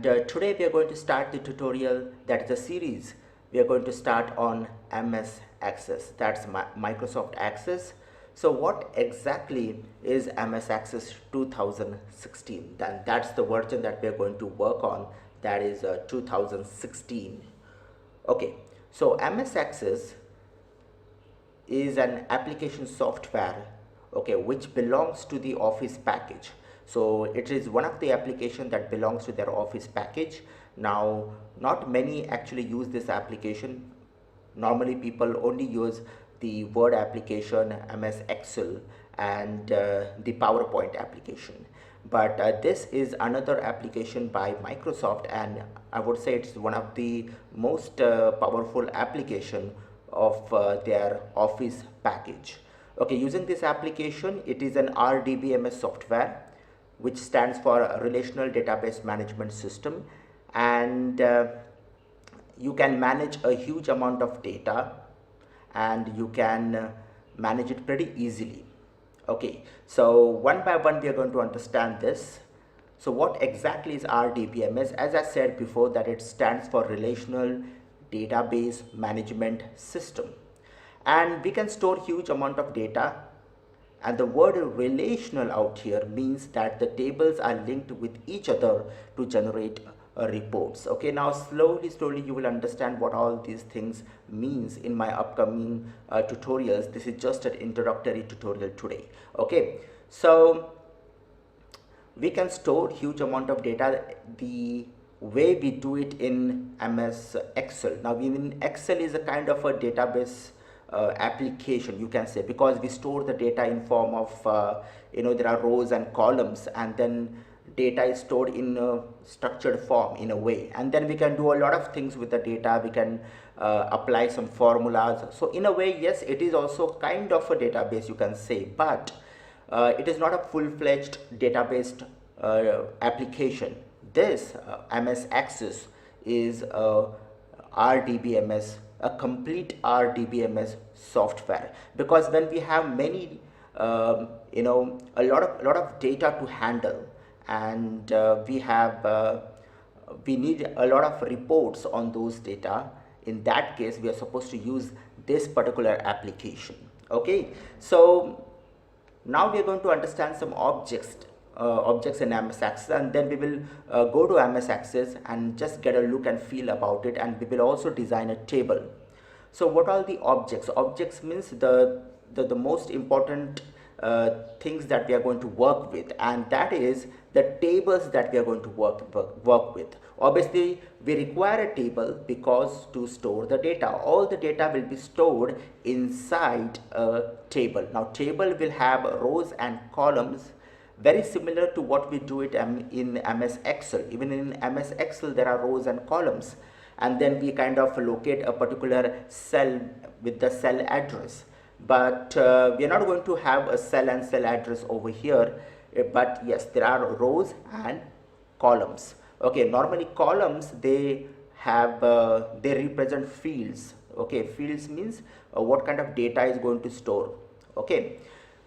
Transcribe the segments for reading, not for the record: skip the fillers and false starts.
and today we are going to start the tutorial, that is a series. We are going to start on MS Access, that's Microsoft Access. So what exactly is MS Access 2016? Then that's the version that we are going to work on, that is 2016. Okay, so MS Access is an application software, okay, which belongs to the Office package. So it is one of the application that belongs to their Office package. Now not many actually use this application. Normally people only use the Word application, MS Excel, and the PowerPoint application. But this is another application by Microsoft, and I would say it's one of the most powerful application of their Office package. Okay, using this application, it is an RDBMS software, which stands for Relational Database Management System, and you can manage a huge amount of data, and you can manage it pretty easily. Okay, so one by one we are going to understand this. So what exactly is RDBMS? As I said before, that it stands for Relational Database Management System, and we can store huge amount of data, and the word relational out here means that the tables are linked with each other to generate reports. Okay, now slowly you will understand what all these things means in my upcoming tutorials. This is just an introductory tutorial today. Okay, so we can store huge amount of data the way we do it in MS Excel. Now in Excel is a kind of a database application, you can say, because we store the data in form of there are rows and columns, and then data is stored in a structured form in a way, and then we can do a lot of things with the data. We can apply some formulas. So in a way, yes, it is also kind of a database, you can say, but it is not a full-fledged database application. This MS Access is a RDBMS, a complete RDBMS software, because when we have many a lot of data to handle, and we need a lot of reports on those data, in that case we are supposed to use this particular application. Okay, so now we are going to understand some objects in MS Access, and then we will go to MS Access and just get a look and feel about it, and we will also design a table. So what are the objects? Objects means the most important things that we are going to work with, and that is the tables that we are going to work with. Obviously we require a table because to store the data, all the data will be stored inside a table. Now table will have rows and columns, very similar to what we do it in MS Excel. Even in MS Excel there are rows and columns, and then we kind of locate a particular cell with the cell address. But we are not going to have a cell and cell address over here, but yes, there are rows and columns. Okay, normally columns, they have they represent fields. Okay, fields means what kind of data is going to store. Okay,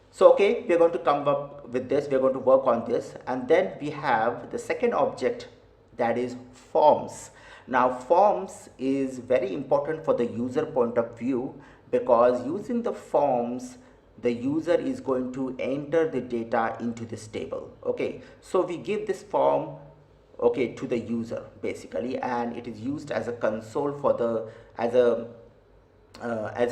so okay, we are going to come up with this, we are going to work on this, and then we have the second object, that is forms. Now forms is very important for the user point of view, because using the forms, the user is going to enter the data into this table. Okay, so we give this form, okay, to the user basically, and it is used as a console for the as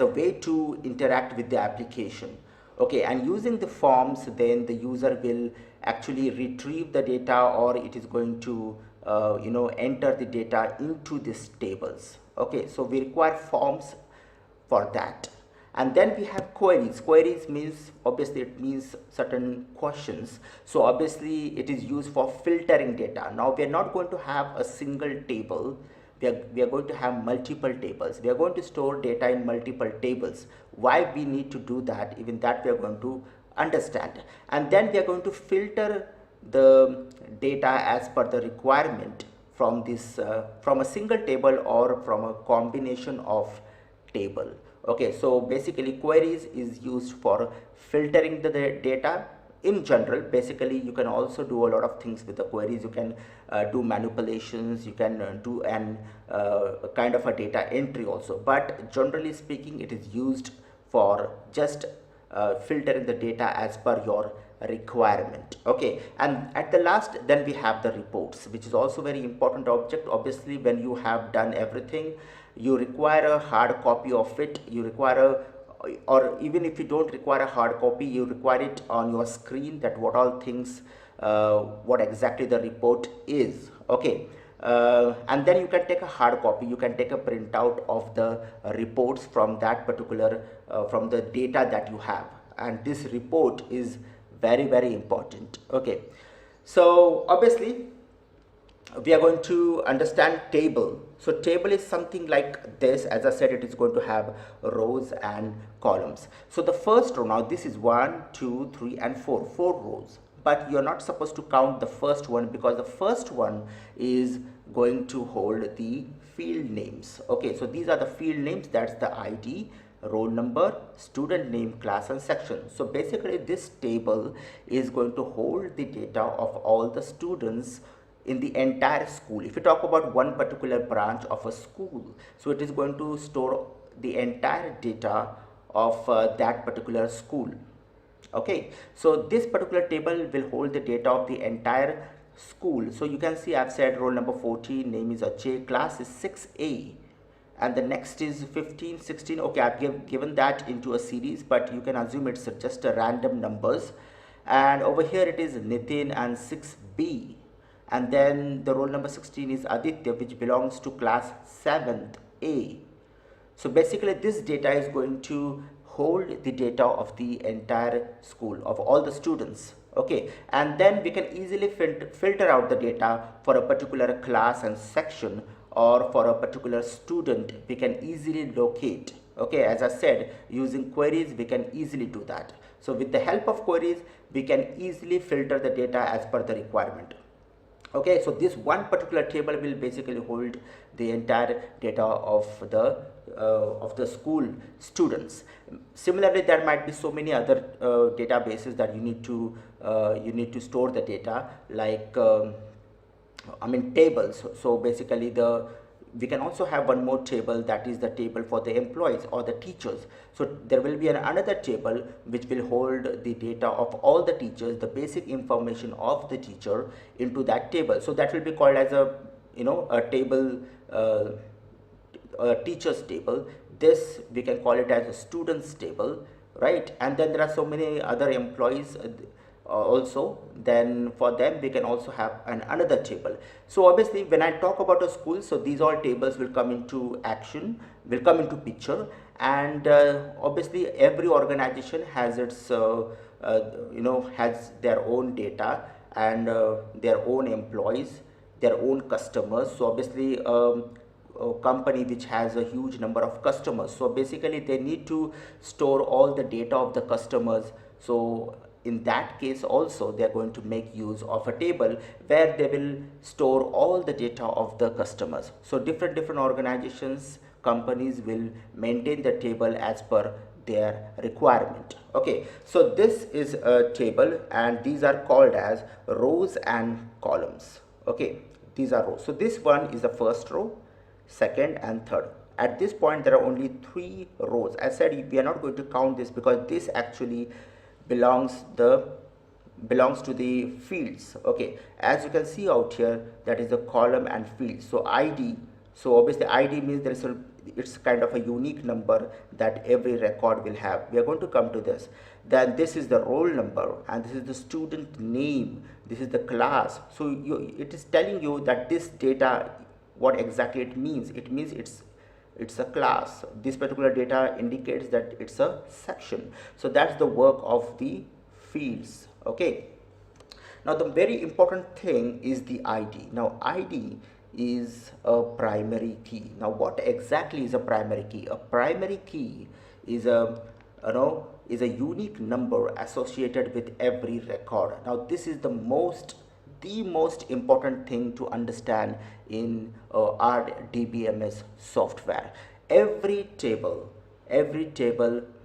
a way to interact with the application. Okay, and using the forms, then the user will actually retrieve the data, or it is going to enter the data into these tables. Okay, so we require forms for that. And then we have queries. Queries means, obviously it means certain questions. So obviously it is used for filtering data. Now we are not going to have a single table. We are going to have multiple tables. We are going to store data in multiple tables. Why we need to do that, even that we are going to understand. And then we are going to filter the data as per the requirement from this from a single table or from a combination of table. Okay, so basically queries is used for filtering the data in general, basically you can also do a lot of things with the queries. You can do manipulations, you can do an kind of a data entry also, but generally speaking it is used for just filtering the data as per your requirement. Okay, and at the last then we have the reports, which is also very important object. Obviously when you have done everything, you require a hard copy of it. You require a, or even if you don't require a hard copy, you require it on your screen, that what all things, what exactly the report is. Okay, and then you can take a hard copy, you can take a printout of the reports from that particular from the data that you have, and this report is very very important. Okay, so obviously we are going to understand table. So table is something like this. As I said, it is going to have rows and columns. So the first row, now this is 1 2 3 and 4 rows, but you're not supposed to count the first one, because the first one is going to hold the field names. Okay, so these are the field names. That's the ID, roll number, student name, class and section. So basically this table is going to hold the data of all the students in the entire school. If you talk about one particular branch of a school, so it is going to store the entire data of that particular school. Okay, so this particular table will hold the data of the entire school. So you can see I've said roll number 14, name is Ajay, class is 6A, and the next is 15 16. Okay, I've given that into a series, but you can assume it's just a random numbers. And over here it is Nitin and 6B, and then the roll number 16 is Aditya, which belongs to class 7th A. So basically this data is going to hold the data of the entire school, of all the students. Okay, and then we can easily filter out the data for a particular class and section, or for a particular student we can easily locate. Okay, as I said, using queries we can easily do that. So with the help of queries we can easily filter the data as per the requirement. Okay, so this one particular table will basically hold the entire data of the school students. Similarly, there might be so many other databases that you need to store the data, like I mean tables. So basically we can also have one more table, that is the table for the employees or the teachers. So there will be another table which will hold the data of all the teachers, the basic information of the teacher into that table. So that will be called as a a table, a teachers table. This we can call it as a students table, right? And then there are so many other employees also, then for them we can also have another table. So obviously when I talk about a school, so these all tables will come into action, will come into picture. And obviously every organization has its has their own data, and their own employees, their own customers. So obviously a company which has a huge number of customers, so basically they need to store all the data of the customers. So in that case also they are going to make use of a table where they will store all the data of the customers. So different organizations, companies will maintain the table as per their requirement. Okay, so this is a table and these are called as rows and columns. Okay, these are rows. So this one is the first row, second and third. At this point there are only 3 rows. I said we are not going to count this because this actually belongs to the fields. Okay, as you can see out here, that is the column and field. So ID, so obviously ID means there is it's kind of a unique number that every record will have. We are going to come to this. Then this is the roll number, and this is the student name, this is the class. So it is telling you that this data, what exactly it means. It means it's a class. This particular data indicates that it's a section. So that's the work of the fields. Okay, now the very important thing is the ID. Now ID is a primary key. Now what exactly is a primary key? A primary key is a unique number associated with every record. Now this is the most important thing to understand in our DBMS software. Every table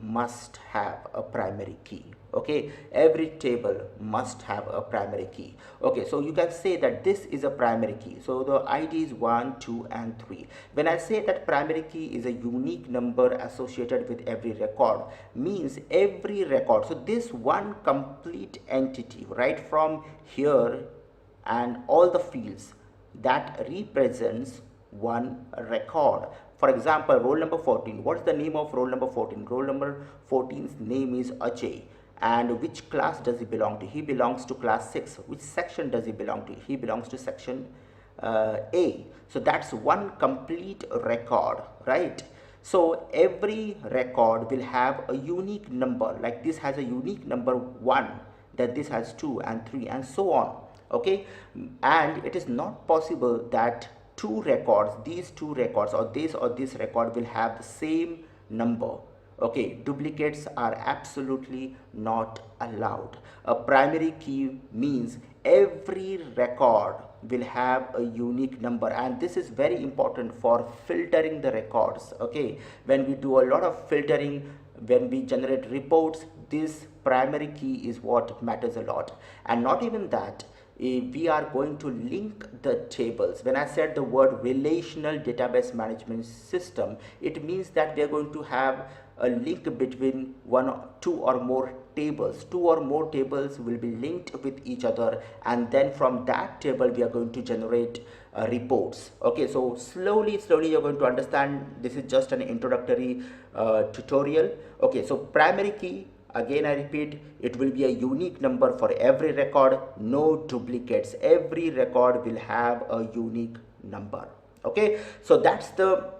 must have a primary key. Okay, every table must have a primary key. Okay, so you can say that this is a primary key. So the ID is 1, 2 and 3. When I say that primary key is a unique number associated with every record, means every record, so this one complete entity right from here and all the fields, that represents one record. For example, roll number 14. What is the name of roll number 14? Roll number 14's name is Ajay. And which class does he belong to? He belongs to class 6. Which section does he belong to? He belongs to section A. So that's one complete record, right? So every record will have a unique number. Like this has a unique number 1, that this has 2 and 3 and so on. Okay, and it is not possible that these two records or this record will have the same number. Okay, duplicates are absolutely not allowed. A primary key means every record will have a unique number, and this is very important for filtering the records. Okay, when we do a lot of filtering, when we generate reports, this primary key is what matters a lot. And not even that, we are going to link the tables. When I said the word relational database management system, it means that we are going to have a link between two or more tables. Two or more tables will be linked with each other, and then from that table we are going to generate reports. Okay, so slowly you're going to understand. This is just an introductory tutorial. Okay, so primary key, again I repeat, it will be a unique number for every record, no duplicates. Every record will have a unique number. Okay, so that's the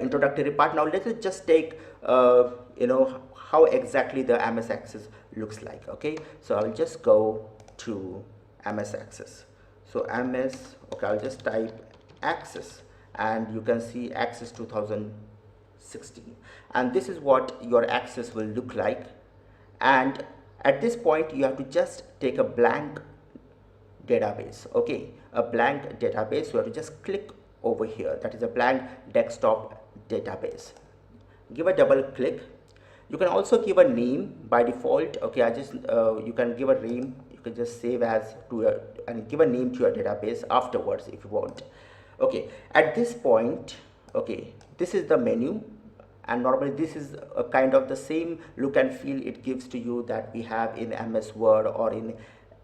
introductory part. Now let us just take how exactly the MS Access looks like. Okay, so I'll just go to MS Access. So MS, okay, I'll just type Access, and you can see Access 2016, and this is what your access will look like. And at this point you have to just take a blank database. Okay, a blank database. So you have to just click over here, that is a blank desktop database. Give a double click. You can also give a name by default. Okay, you can give a name. You can just save as to your and give a name to your database afterwards if you want. Okay, at this point, okay, this is the menu, and normally this is a kind of the same look and feel it gives to you that we have in MS Word or in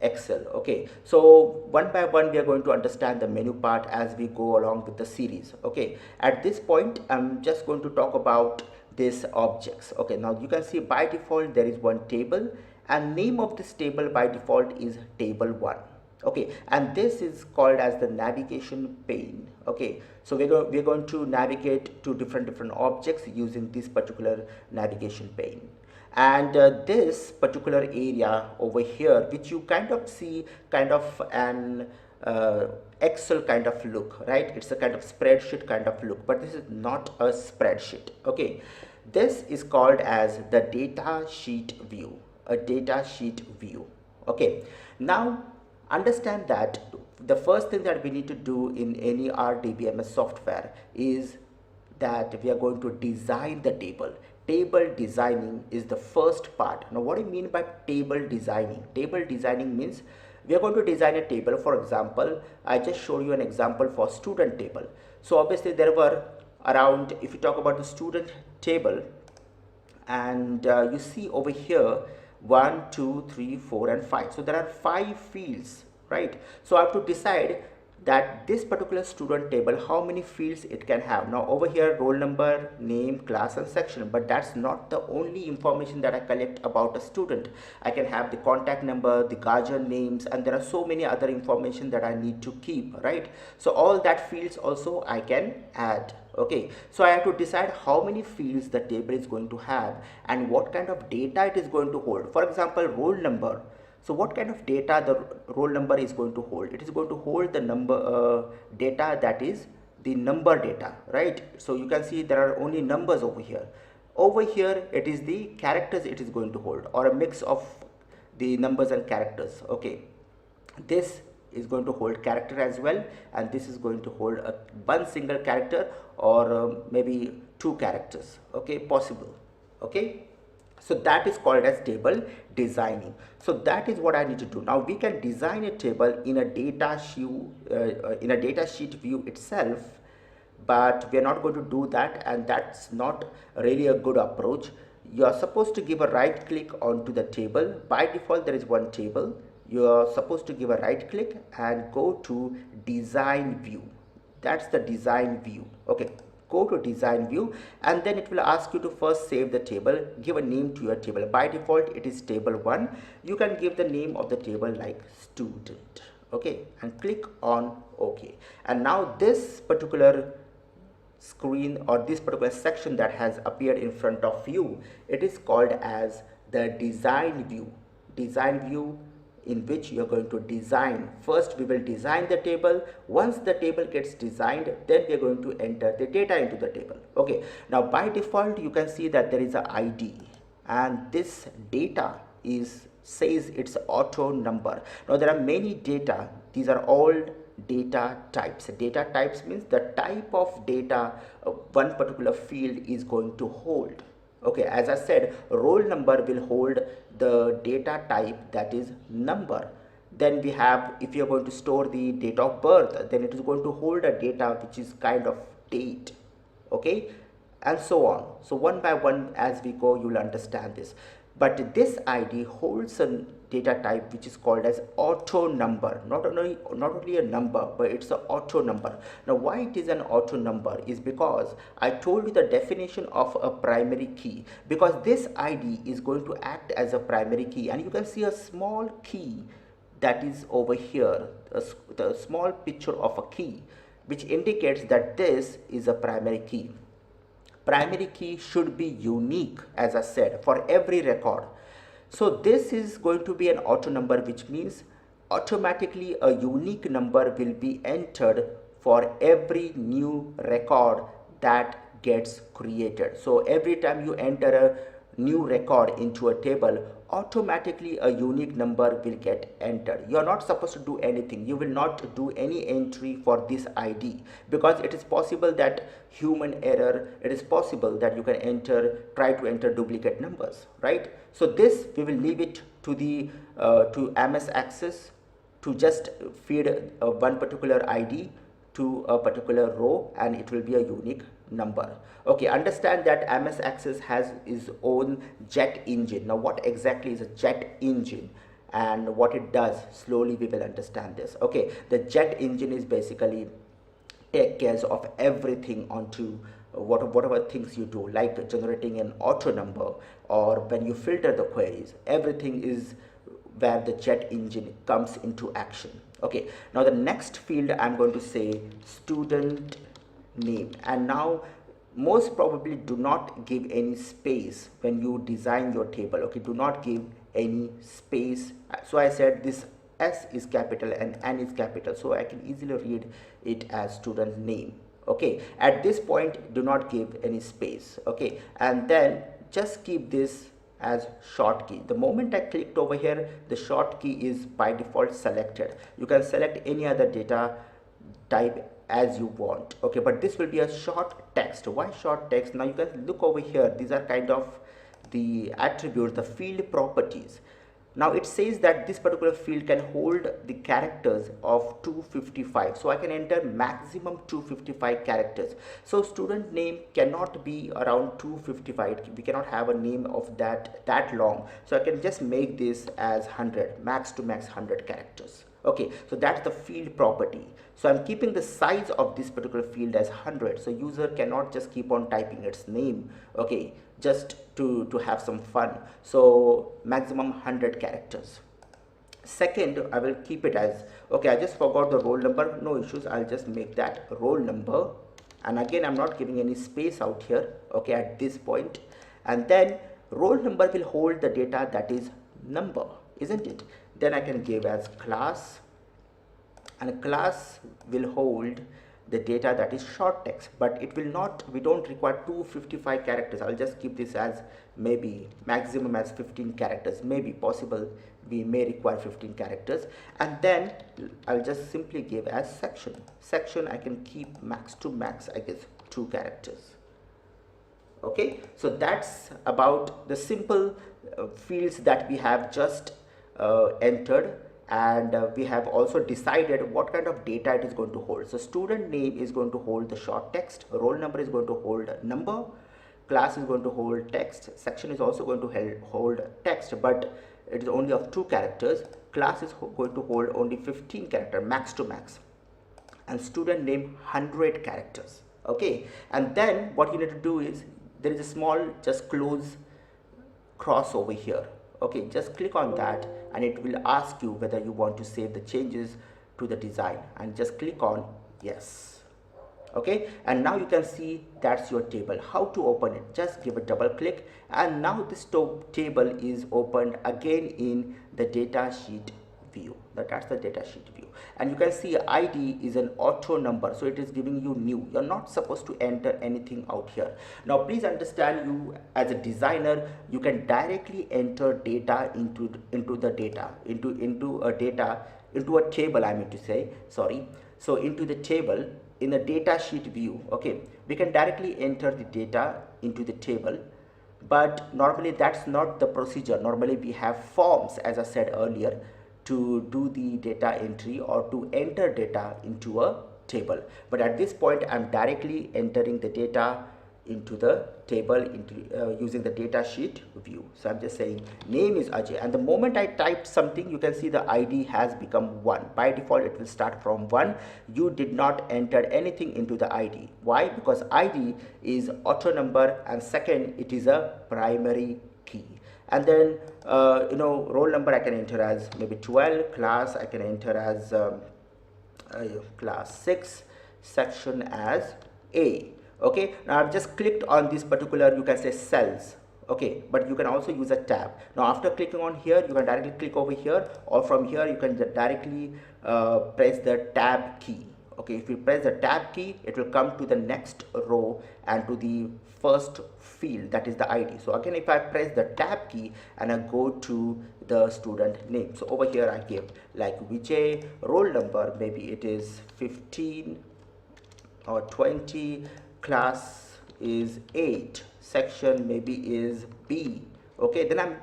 Excel. Okay, so one by one we are going to understand the menu part as we go along with the series. Okay, at this point I'm just going to talk about these objects. Okay, now you can see by default there is one table, and name of this table by default is table 1. Okay, and this is called as the navigation pane. Okay, so we're going to navigate to different objects using this particular navigation pane. And this particular area over here, which you kind of see kind of an Excel kind of look, right? It's a kind of spreadsheet kind of look, but this is not a spreadsheet. Okay, this is called as the data sheet view, a data sheet view. Okay, now understand that the first thing that we need to do in any DBMS software is that we are going to design the table. Table designing is the first part. Now what do you mean by table designing? Table designing means we are going to design a table. For example, I just showed you an example for student table. So obviously there were around, if you talk about the student table, and you see over here 1, 2, 3, 4 and 5. So there are 5 fields, right? So I have to decide that this particular student table, how many fields it can have. Now over here, roll number, name, class and section, but that's not the only information that I collect about a student. I can have the contact number, the guardian names, and there are so many other information that I need to keep, right? So all that fields also I can add. Okay, so I have to decide how many fields the table is going to have and what kind of data it is going to hold. For example, roll number. So what kind of data the roll number is going to hold? It is going to hold the number data, that is the number data, right? So you can see there are only numbers over here. Over here it is the characters it is going to hold, or a mix of the numbers and characters. Okay, this is going to hold character as well, and this is going to hold one single character or maybe 2 characters. Okay, possible. Okay, So that is called as table designing. So that is what I need to do. Now we can design a table in a data sheet view itself, but we are not going to do that, and that's not really a good approach. You are supposed to give a right click onto the table. By default there is one table. You are supposed to give a right click and go to design view. That's the design view. Okay, go to design view, and then it will ask you to first save the table. Give a name to your table. By default it is table 1. You can give the name of the table like student. Okay, and click on OK. And now this particular screen or this particular section that has appeared in front of you, it is called as the design view. Design view, in which you are going to design. First we will design the table. Once the table gets designed, then we are going to enter the data into the table. Okay, now by default you can see that there is a ID, and this data is says it's auto number. Now there are many data. These are all data types. Data types means the type of data one particular field is going to hold. Okay, as I said, roll number will hold the data type, that is number. Then we have, if you are going to store the date of birth, then it is going to hold a data which is kind of date. Okay, and so on. So one by one as we go, you will understand this. But this ID holds a data type which is called as auto number. Not only a number, but it's an auto number. Now why it is an auto number is because I told you the definition of a primary key, because this ID is going to act as a primary key, and you can see a small key that is over here, the small picture of a key, which indicates that this is a primary key. Primary key should be unique, as I said, for every record. So this is going to be an auto number, which means automatically a unique number will be entered for every new record that gets created. So every time you enter a new record into a table, automatically a unique number will get entered. You are not supposed to do anything. You will not do any entry for this ID, because it is possible that human error, it is possible that you can try to enter duplicate numbers, right? So this we will leave it to the to MS Access to just feed one particular ID to a particular row, and it will be a unique number. Okay, understand that MS Access has its own jet engine. Now what exactly is a jet engine and what it does, slowly we will understand this. Okay, the jet engine is basically take care of everything onto whatever things you do, like generating an auto number, or when you filter the queries, everything is where the jet engine comes into action. Okay, now the next field I'm going to say student name, and now most probably do not give any space when you design your table. Okay, do not give any space. So I said this S is capital and N is capital, so I can easily read it as student name. Okay, at this point do not give any space. Okay, and then just keep this as short key. The moment I clicked over here, the short key is by default selected. You can select any other data type as you want. Okay, but this will be a short text. Why short text? Now you can look over here. These are kind of the attributes, the field properties. Now it says that this particular field can hold the characters of 255. So I can enter maximum 255 characters. So student name cannot be around 255. We cannot have a name of that long. So I can just make this as 100, max to max 100 characters. Okay, so that's the field property. So I'm keeping the size of this particular field as 100. So user cannot just keep on typing its name. Okay, just to have some fun. So maximum 100 characters. Second, I will keep it as, okay, I just forgot the roll number. No issues, I'll just make that roll number. And again, I'm not giving any space out here, okay, at this point. And then roll number will hold the data that is number, isn't it? Then I can give as class, and class will hold the data that is short text, but it will not, we don't require 255 characters. I'll just keep this as maybe maximum as 15 characters, maybe possible we may require 15 characters. And then I'll just simply give as section. I can keep max to max, I guess, 2 characters. Okay, so that's about the simple fields that we have just entered, and we have also decided what kind of data it is going to hold. So student name is going to hold the short text, roll number is going to hold number, class is going to hold text, section is also going to hold text, but it is only of 2 characters. Class is going to hold only 15 character max to max, and student name 100 characters. Okay, and then what you need to do is there is a small just close cross over here. Okay, just click on that and it will ask you whether you want to save the changes to the design, and just click on yes. Okay, and now you can see that's your table. How to open it? Just give a double click, and now this table is opened again in the data sheet view. That's the data sheet view, and you can see ID is an auto number, so it is giving you new. You're not supposed to enter anything out here. Now please understand, you as a designer, you can directly enter data into a table, I mean to say, sorry. So into the table in the data sheet view, okay, we can directly enter the data into the table, but normally that's not the procedure. Normally we have forms, as I said earlier, to do the data entry or to enter data into a table. But at this point I'm directly entering the data into the table using the data sheet view. So I'm just saying name is Ajay, and the moment I typed something, you can see the ID has become 1. By default it will start from 1. You did not enter anything into the ID. Why? Because ID is auto number, and second, it is a primary key. And then roll number I can enter as maybe 12, class I can enter as class 6, section as A. Okay, now I've just clicked on this particular, you can say, cells. Okay, but you can also use a tab. Now after clicking on here, you can directly click over here, or from here you can directly press the tab key. Okay, if you press the tab key, it will come to the next row and to the first field, that is the ID. So again, if I press the tab key and I go to the student name, so over here I give like Vijay, roll number maybe it is 15 or 20, class is 8, section maybe is B. Okay, then I'm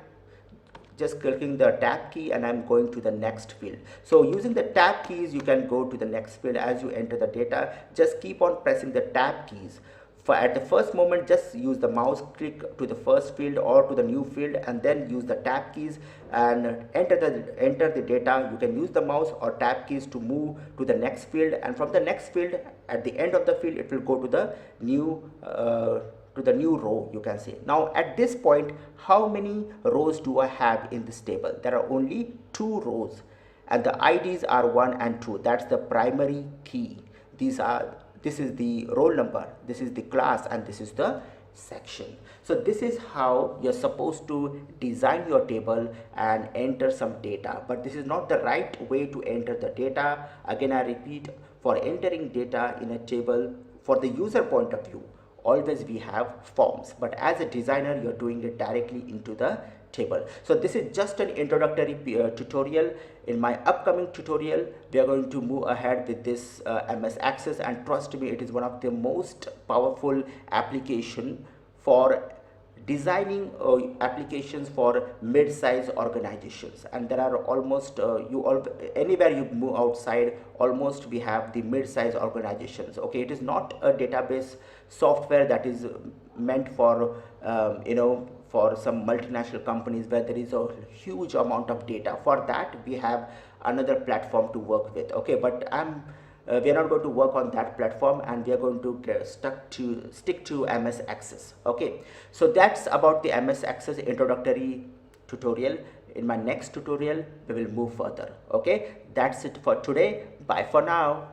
just clicking the tab key and I'm going to the next field. So using the tab keys, you can go to the next field as you enter the data. Just keep on pressing the tab keys. For at the first moment, just use the mouse click to the first field or to the new field, and then use the tab keys and enter the data. You can use the mouse or tab keys to move to the next field, and from the next field, at the end of the field, it will go to the new row, you can say. Now at this point, how many rows do I have in this table? There are only 2 rows, and the IDs are 1 and 2. That's the primary key. This is the roll number, this is the class, and this is the section. So this is how you're supposed to design your table and enter some data, but this is not the right way to enter the data. Again, I repeat, for entering data in a table, for the user point of view, always we have forms, but as a designer, you're doing it directly into the table. So this is just an introductory tutorial. In my upcoming tutorial, we are going to move ahead with this MS Access, and trust me, it is one of the most powerful application for designing applications for mid-size organizations. And there are almost anywhere you move outside, almost we have the mid-size organizations. Okay, it is not a database software that is meant for for some multinational companies where there is a huge amount of data. For that we have another platform to work with. Okay, but we are not going to work on that platform, and we are going to stick to MS Access. Okay, so that's about the MS Access introductory tutorial. In my next tutorial, we will move further. Okay, that's it for today. Bye for now.